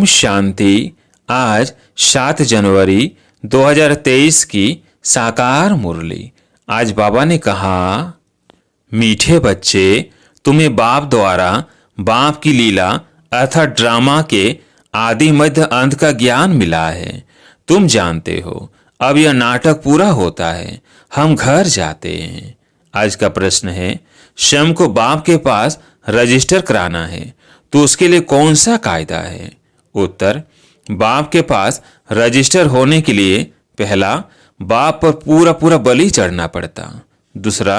शांति। आज 7 जनवरी 2023 की साकार मुरली। आज बाबा ने कहा, मीठे बच्चे, तुम्हें बाप द्वारा बाप की लीला अर्थात ड्रामा के आदि मध्य अंत का ज्ञान मिला है। तुम जानते हो अब यह नाटक पूरा होता है, हम घर जाते हैं। आज का प्रश्न है, शम को बाप के पास रजिस्टर कराना है तो उसके लिए कौन सा कायदा है? उत्तर, बाप के पास रजिस्टर होने के लिए पहला, बाप पर पूरा पूरा बलि चढ़ना पड़ता। दूसरा,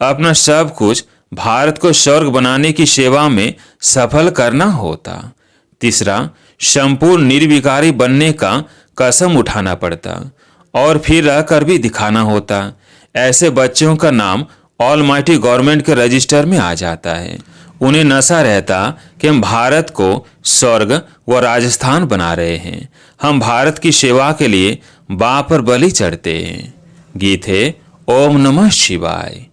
अपना सब कुछ भारत को स्वर्ग बनाने की सेवा में सफल करना होता। तीसरा, संपूर्ण निर्विकारी बनने का कसम उठाना पड़ता और फिर रहकर भी दिखाना होता। ऐसे बच्चों का नाम ऑलमाइटी गवर्नमेंट के रजिस्टर में आ जाता है। उन्हें नशा रहता कि हम भारत को स्वर्ग व राजस्थान बना रहे हैं, हम भारत की सेवा के लिए बाप पर बलि चढ़ते हैं। गीत है ओम नमः शिवाय,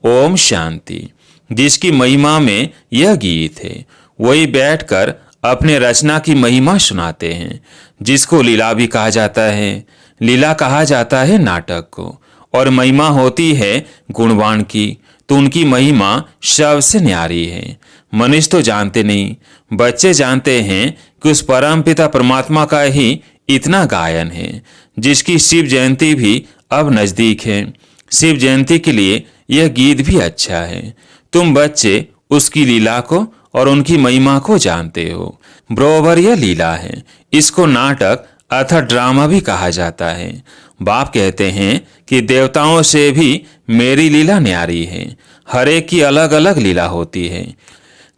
ओम शांति। जिसकी महिमा में यह गीत है वही बैठकर अपने रचना की महिमा सुनाते हैं, जिसको लीला भी कहा जाता है। लीला कहा जाता है नाटक को, और महिमा होती है गुणवान की, तो उनकी महिमा सबसे न्यारी है। मनुष्य तो जानते नहीं, बच्चे जानते हैं कि उस परम पिता परमात्मा का ही इतना गायन है, जिसकी शिव जयंती भी अब नजदीक है। शिव जयंती के लिए यह गीत भी अच्छा है। तुम बच्चे उसकी लीला को और उनकी महिमा को जानते हो। बरोबर यह लीला है, इसको नाटक अर्थात ड्रामा भी कहा जाता है। बाप कहते हैं कि देवताओं से भी मेरी लीला न्यारी है। हर एक की अलग अलग लीला होती है।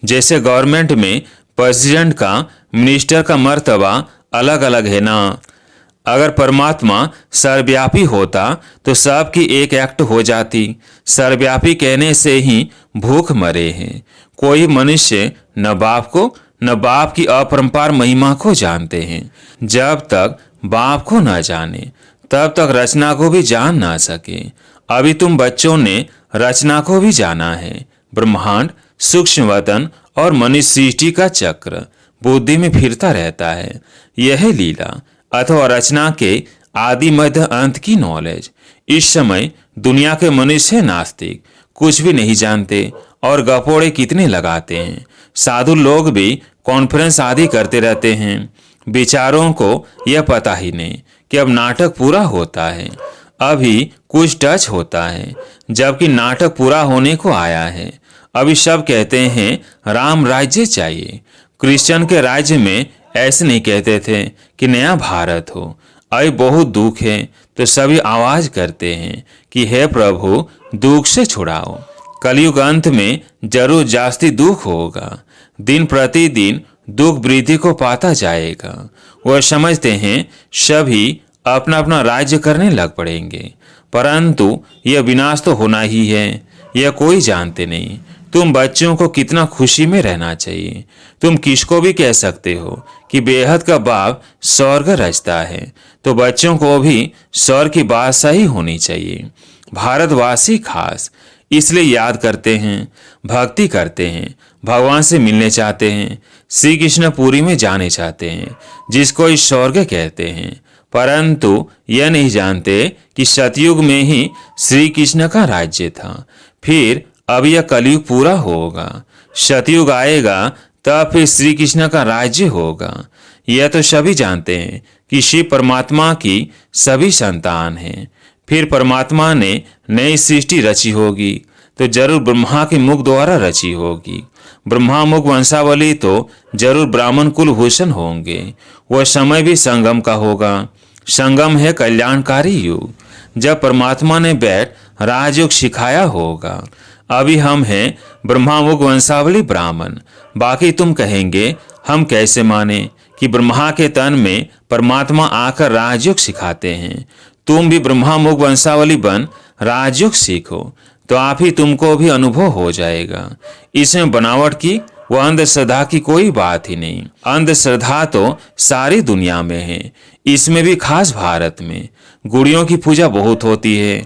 जैसे गवर्नमेंट में प्रेसिडेंट का, मिनिस्टर का मर्तबा अलग अलग है ना। अगर परमात्मा सर्वव्यापी होता तो सबकी एक एक्ट हो जाती। सर्वव्यापी कहने से ही भूख मरे हैं। कोई मनुष्य न बाप को न बाप की अपरंपार महिमा को जानते हैं। जब तक बाप को न जाने तब तक रचना को भी जान ना सके। अभी तुम बच्चों ने रचना को भी जाना है। ब्रह्मांड, सूक्ष्म वतन और मनुष्य सृष्टि का चक्र बुद्धि में फिरता रहता है। यह लीला अथवा रचना के आदि मध्य अंत की नॉलेज। इस समय दुनिया के मनुष्य नास्तिक, कुछ भी नहीं जानते और गपोड़े कितने लगाते हैं। साधु लोग भी कॉन्फ्रेंस आदि करते रहते हैं। विचारों को यह पता ही नहीं कि अब नाटक पूरा होता है, अभी कुछ टच होता है, जबकि नाटक पूरा होने को आया है। अभी सब कहते हैं राम राज्य चाहिए। क्रिश्चियन के राज्य में ऐसे नहीं कहते थे कि नया भारत हो। अभी बहुत दुख है तो सभी आवाज करते हैं कि हे प्रभु दुख से छुड़ाओ। कलयुग अंत में जरूर जास्ती दुख होगा। दिन प्रतिदिन दुख वृद्धि को पाता जाएगा। वह समझते हैं सभी अपना अपना राज्य करने लग पड़ेंगे, परंतु यह विनाश तो होना ही है, यह कोई जानते नहीं। तुम बच्चों को कितना खुशी में रहना चाहिए। तुम किसको भी कह सकते हो कि बेहद का बाप स्वर्ग रचता है, तो बच्चों को भी स्वर्ग की बादशाही होनी चाहिए। भारतवासी खास इसलिए याद करते हैं, भक्ति करते हैं, भगवान से मिलने चाहते हैं, श्री कृष्ण पुरी में जाने चाहते हैं, जिसको इस स्वर्ग कहते हैं। परंतु यह नहीं जानते कि सतयुग में ही श्री कृष्ण का राज्य था। फिर अब यह कलयुग पूरा होगा, सतयुग आएगा, तब फिर श्री कृष्ण का राज्य होगा। यह तो सभी जानते हैं कि शिव परमात्मा की सभी संतान हैं। फिर परमात्मा ने नई सृष्टि रची होगी तो जरूर ब्रह्मा के मुख द्वारा रची होगी। ब्रह्मा मुख वंशावली तो जरूर ब्राह्मण कुल भूषण होंगे। वह समय भी संगम का होगा। संगम है कल्याणकारी युग, जब परमात्मा ने बैठ राजयोग सिखाया होगा। अभी हम हैं ब्रह्मामुख वंशावली ब्राह्मण। बाकी तुम कहेंगे हम कैसे माने कि ब्रह्मा के तन में परमात्मा आकर राजयोग सिखाते हैं। तुम भी ब्रह्मामुख वंशावली बन राजयोग सीखो तो आप ही तुमको भी अनुभव हो जाएगा। इसमें बनावट की व अंधश्रद्धा की कोई बात ही नहीं। अंधश्रद्धा तो सारी दुनिया में है, इसमें भी खास भारत में। गुड़ियों की पूजा बहुत होती है।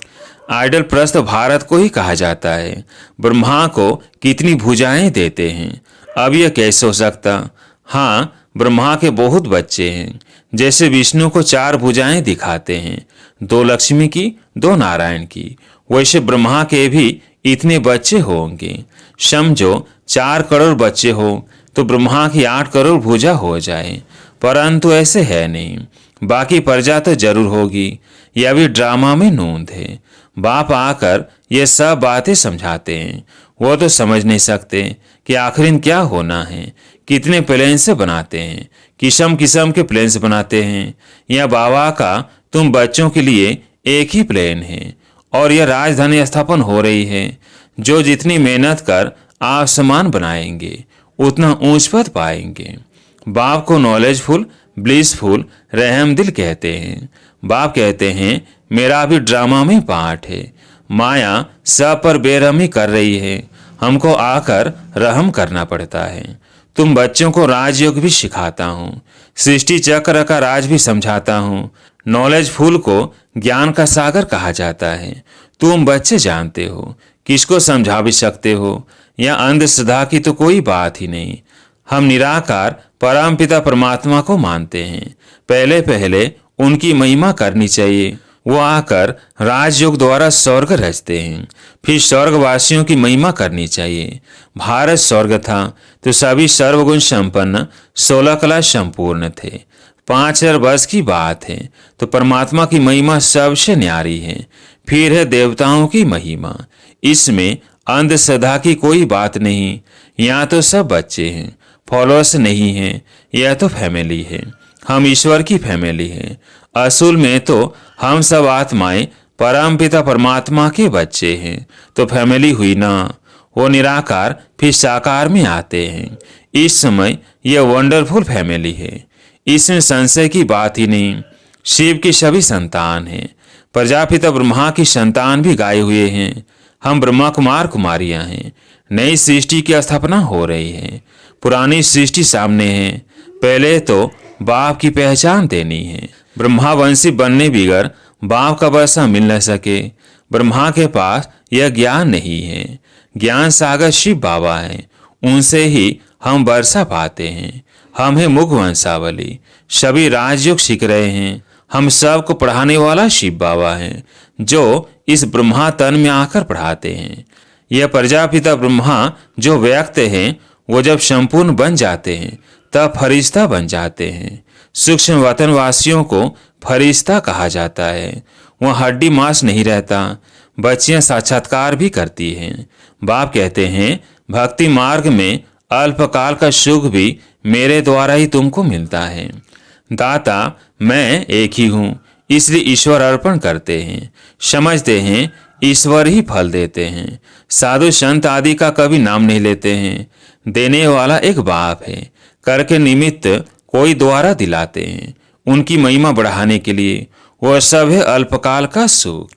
आइडल प्रस्त भारत को ही कहा जाता है। ब्रह्मा को कितनी भुजाएं देते हैं, अब यह कैसे हो सकता? हाँ, ब्रह्मा के बहुत बच्चे हैं। जैसे विष्णु को 4 भुजाएं दिखाते हैं, 2 लक्ष्मी की, 2 नारायण की, वैसे ब्रह्मा के भी इतने बच्चे होंगे। समझो 4 करोड़ बच्चे हो तो ब्रह्मा की 8 करोड़ भुजा हो जाए, परंतु ऐसे है नहीं। बाकी प्रजा तो जरूर होगी। यह भी ड्रामा में नूंद है। बाप आकर ये सब बातें समझाते हैं। वो तो समझ नहीं सकते कि आखिर क्या होना है। कितने प्लेन से बनाते हैं, किस्म किस्म के प्लेन से बनाते हैं। यह बाबा का तुम बच्चों के लिए एक ही प्लेन है और यह राजधानी स्थापन हो रही है। जो जितनी मेहनत कर आसमान बनाएंगे उतना ऊंच पद पाएंगे। बाप को नॉलेजफुल, ब्लिसफुल, रहमदिल कहते हैं। बाप कहते हैं मेरा भी ड्रामा में पार्ट है। माया सब पर बेरहमी कर रही है, हमको आकर रहम करना पड़ता है। तुम बच्चों को राजयोग भी सिखाता हूँ, सृष्टि चक्र का राज भी समझाता हूँ। नॉलेजफुल को ज्ञान का सागर कहा जाता है। तुम बच्चे जानते हो, किसको समझा भी सकते हो। यह अंधश्रद्धा की तो कोई बात ही नहीं। हम निराकार परमपिता परमात्मा को मानते हैं। पहले पहले उनकी महिमा करनी चाहिए। वो आकर राजयोग द्वारा स्वर्ग रचते हैं, फिर स्वर्गवासियों की महिमा करनी चाहिए। भारत स्वर्ग था तो सभी सर्वगुण संपन्न 16 कला संपूर्ण थे। 5000 वर्ष की बात है तो परमात्मा की महिमा सबसे न्यारी है। फिर है देवताओं की महिमा। इसमें अंधश्रद्धा की कोई बात नहीं। यहाँ तो सब बच्चे हैं, फॉलोअर्स नहीं हैं। यह तो फैमिली है, हम ईश्वर की फैमिली है। असूल में तो हम सब आत्माएं परमपिता परमात्मा के बच्चे हैं। तो फैमिली हुई ना। वो निराकार फिर साकार में आते हैं। इस समय यह वंडरफुल फैमिली है, इसमें संशय की बात ही नहीं। शिव की सभी संतान हैं। प्रजापिता ब्रह्मा की संतान भी गाए हुए हैं। हम ब्रह्मा कुमार कुमारियां हैं। नई सृष्टि की स्थापना हो रही है। पुरानी सृष्टि सामने है। पहले तो बाप की पहचान देनी है। ब्रह्मावंशी बनने बिगर बाप का वर्षा मिल न सके। ब्रह्मा के पास यह ज्ञान नहीं है। ज्ञान सागर शिव बाबा है, उनसे ही हम वर्षा पाते हैं। हम हैं मुख वंशावली, सभी राजयोग सीख रहे हैं। हम सबको पढ़ाने वाला शिव बाबा है, जो इस ब्रह्मा तन में आकर पढ़ाते हैं। यह प्रजापिता ब्रह्मा जो व्यक्त हैं, वो जब संपूर्ण बन जाते हैं तब फरिश्ता बन जाते हैं। सूक्ष्म वतनवासियों को फरिश्ता कहा जाता है। वह हड्डी मांस नहीं रहता। बच्चियां साक्षात्कार भी करती हैं। बाप कहते हैं भक्ति मार्ग में अल्पकाल का सुख भी मेरे द्वारा ही तुमको मिलता है। दाता मैं एक ही हूँ, इसलिए ईश्वर अर्पण करते हैं। समझते हैं ईश्वर ही फल देते हैं। साधु संत आदि का कभी नाम नहीं लेते हैं। देने वाला एक बाप है, करके निमित्त कोई द्वारा दिलाते हैं। उनकी महिमा बढ़ाने के लिए वह सब है अल्पकाल का सुख।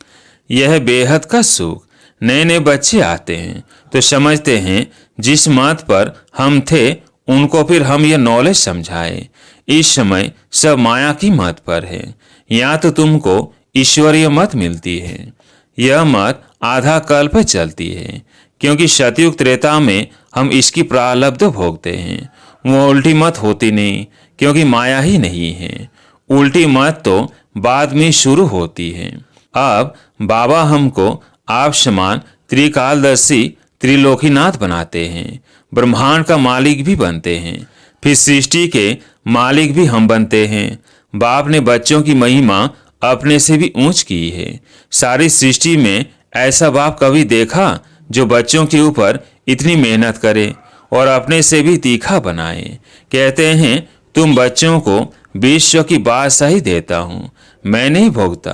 यह है बेहद का सुख। नए नए बच्चे आते हैं तो समझते हैं जिस मत पर हम थे उनको फिर हम यह नॉलेज समझाए। इस समय सब माया की मत पर है। यहाँ तो तुमको ईश्वरीय मत मिलती है। यह मत आधा कल्प चलती है, क्योंकि सतयुग त्रेता में हम इसकी प्रारब्ध भोगते हैं। वो उल्टी मत होती नहीं, क्योंकि माया ही नहीं है। उल्टी मत तो बाद में शुरू होती है। अब बाबा हमको आप समान त्रिकालदर्शी त्रिलोकीनाथ बनाते हैं। ब्रह्मांड का मालिक भी बनते हैं, फिर सृष्टि के मालिक भी हम बनते हैं। बाप ने बच्चों की महिमा अपने से भी ऊंच की है। सारी सृष्टि में ऐसा बाप कभी देखा जो बच्चों के ऊपर इतनी मेहनत करे और अपने से भी तीखा बनाए। कहते हैं तुम बच्चों को विश्व की बादशाही देता हूँ, मैं नहीं भोगता।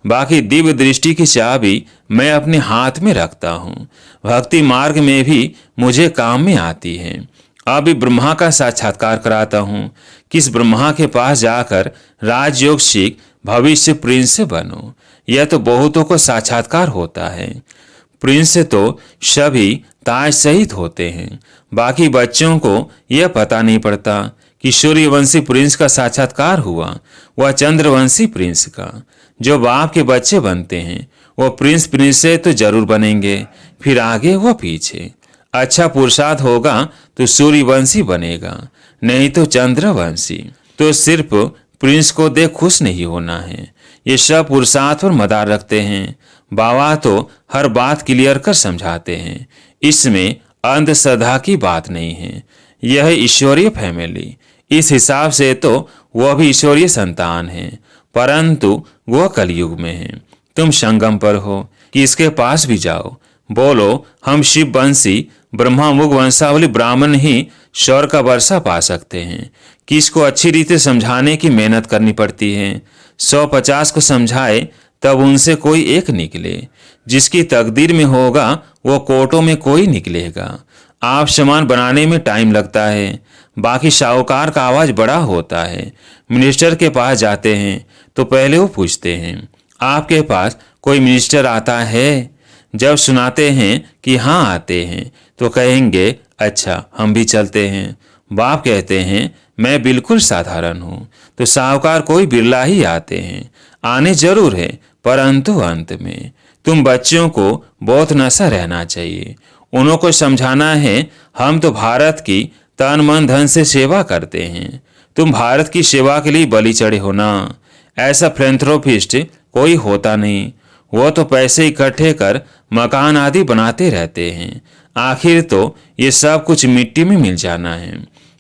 बाकी दिव्य दृष्टि की चाबी मैं अपने हाथ में रखता हूँ। भक्ति मार्ग में भी मुझे काम में आती है। अभी ब्रह्मा का साक्षात्कार कराता हूँ। किस ब्रह्मा के पास जाकर राजयोग सीख भविष्य प्रिंस बनो। यह तो बहुतों को साक्षात्कार होता है। प्रिंस तो सभी ताज सहित होते हैं। बाकी बच्चों को यह पता नहीं पड़ता कि सूर्यवंशी प्रिंस का साक्षात्कार हुआ, वह चंद्रवंशी प्रिंस का। जो बाप के बच्चे बनते हैं वो प्रिंस से तो जरूर बनेंगे, फिर आगे वो पीछे। अच्छा पुरुषार्थ होगा तो सूर्यवंशी बनेगा, नहीं तो चंद्रवंशी। तो सिर्फ प्रिंस को देख खुश नहीं होना है, ये सब पुरुषार्थ पर मदार रखते हैं। बाबा तो हर बात क्लियर कर समझाते हैं, इसमें अंधश्रद्धा की बात नहीं है। यह ईश्वरीय फैमिली, इस हिसाब से तो वह भी ईश्वरीय संतान है, परंतु वह कलयुग में है। तुम संगम पर हो कि इसके पास भी जाओ, बोलो हम शिव वंशी ब्रह्मा मुख वंशावली ब्राह्मण ही स्वर्ग का वर्षा पा सकते हैं। किसको अच्छी रीति समझाने की मेहनत करनी पड़ती है। 150 को समझाए तब उनसे कोई एक निकले। जिसकी तकदीर में होगा वो कोर्टों में कोई निकलेगा। आप सामान बनाने में टाइम लगता है, बाकी साहूकार का आवाज बड़ा होता है। मिनिस्टर के पास जाते हैं तो पहले वो पूछते हैं आपके पास कोई मिनिस्टर आता है। जब सुनाते हैं कि हाँ आते हैं तो कहेंगे अच्छा हम भी चलते हैं। बाप कहते हैं मैं बिल्कुल साधारण हूँ, तो साहूकार कोई बिरला ही आते हैं। आने जरूर है परंतु अंत में। तुम बच्चों को बहुत नशा रहना चाहिए, उन्हों को समझाना है हम तो भारत की तन मन धन से सेवा करते हैं, तुम भारत की सेवा के लिए बलि चढ़े हो ना। ऐसा फिलैंथ्रोपिस्ट कोई होता नहीं, वो तो पैसे इकट्ठे कर मकान आदि बनाते रहते हैं। आखिर तो ये सब कुछ मिट्टी में मिल जाना है।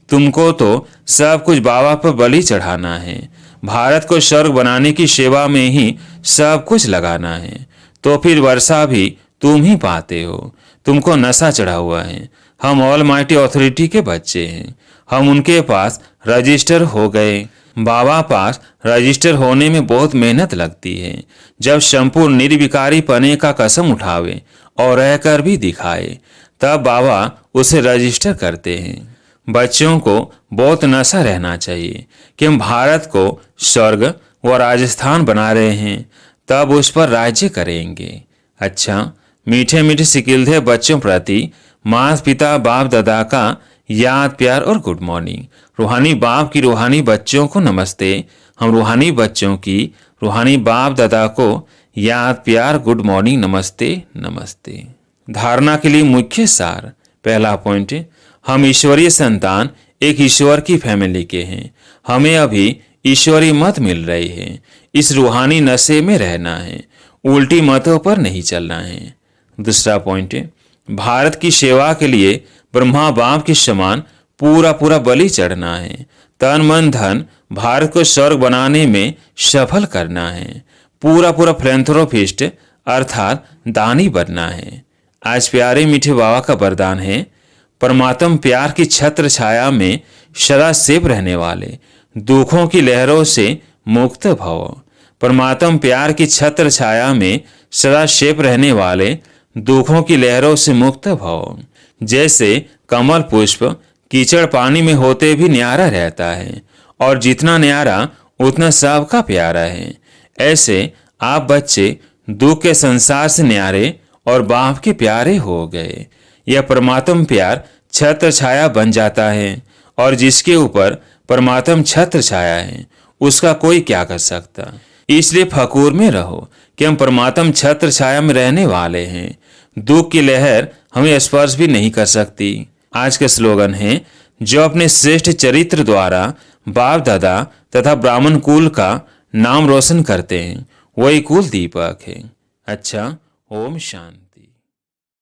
तुमको तो सब कुछ बाबा पर बलि चढ़ाना है। भारत को स्वर्ग बनाने की सेवा में ही सब कुछ लगाना है, तो फिर वर्षा भी तुम ही पाते हो। तुमको नशा चढ़ा हुआ है। हम ऑल माइटी अथॉरिटी के बच्चे हैं, हम उनके पास रजिस्टर हो गए। बाबा पास रजिस्टर होने में बहुत मेहनत लगती है। जब संपूर्ण निर्विकारी पने का कसम उठावे और रहकर भी दिखाए तब बाबा उसे रजिस्टर करते हैं। बच्चों को बहुत नशा रहना चाहिए कि हम भारत को स्वर्ग व राजस्थान बना रहे हैं, तब उस पर राज्य करेंगे। अच्छा, मीठे मीठे सिकिलधे बच्चों प्रति माता पिता बाप दादा का याद प्यार और गुड मॉर्निंग। रूहानी बाप की रूहानी बच्चों को नमस्ते। हम रूहानी बच्चों की रूहानी बाप दादा को याद प्यार गुड मॉर्निंग नमस्ते नमस्ते। धारणा के लिए मुख्य सार। पहला पॉइंट, हम ईश्वरीय संतान एक ईश्वर की फैमिली के हैं। हमें अभी ईश्वरीय मत मिल रही है, इस रूहानी नशे में रहना है, उल्टी मतों पर नहीं चलना है। दूसरा पॉइंट, भारत की सेवा के लिए ब्रह्मा बाप के समान पूरा पूरा बलि चढ़ना है। तन मन धन भारत को स्वर्ग बनाने में सफल करना है। पूरा पूरा फिलैंथ्रोपिस्ट अर्थात दानी बनना है। आज प्यारे मीठे बाबा का वरदान है, परमात्म प्यार की छत्र छाया में सदा सेव रहने वाले दुखों की लहरों से मुक्त भव। परमात्म प्यार की छत्र छाया में सदा सेव रहने वाले दुखों की लहरों से मुक्त भव। जैसे कमल पुष्प कीचड़ पानी में होते भी न्यारा रहता है, और जितना न्यारा उतना सबका प्यारा है। ऐसे आप बच्चे दुख के संसार से न्यारे और बाप के प्यारे हो गए। यह परमात्म प्यार छत्र छाया बन जाता है, और जिसके ऊपर परमात्म छत्र छाया है उसका कोई क्या कर सकता। इसलिए फकूर में रहो कि हम परमात्म छत्र छाया में रहने वाले हैं। दुख की लहर हमें स्पर्श भी नहीं कर सकती। आज का स्लोगन है, जो अपने श्रेष्ठ चरित्र द्वारा बाप दादा तथा ब्राह्मण कुल का नाम रोशन करते हैं वही कुल दीपक है। अच्छा, ओम शांति।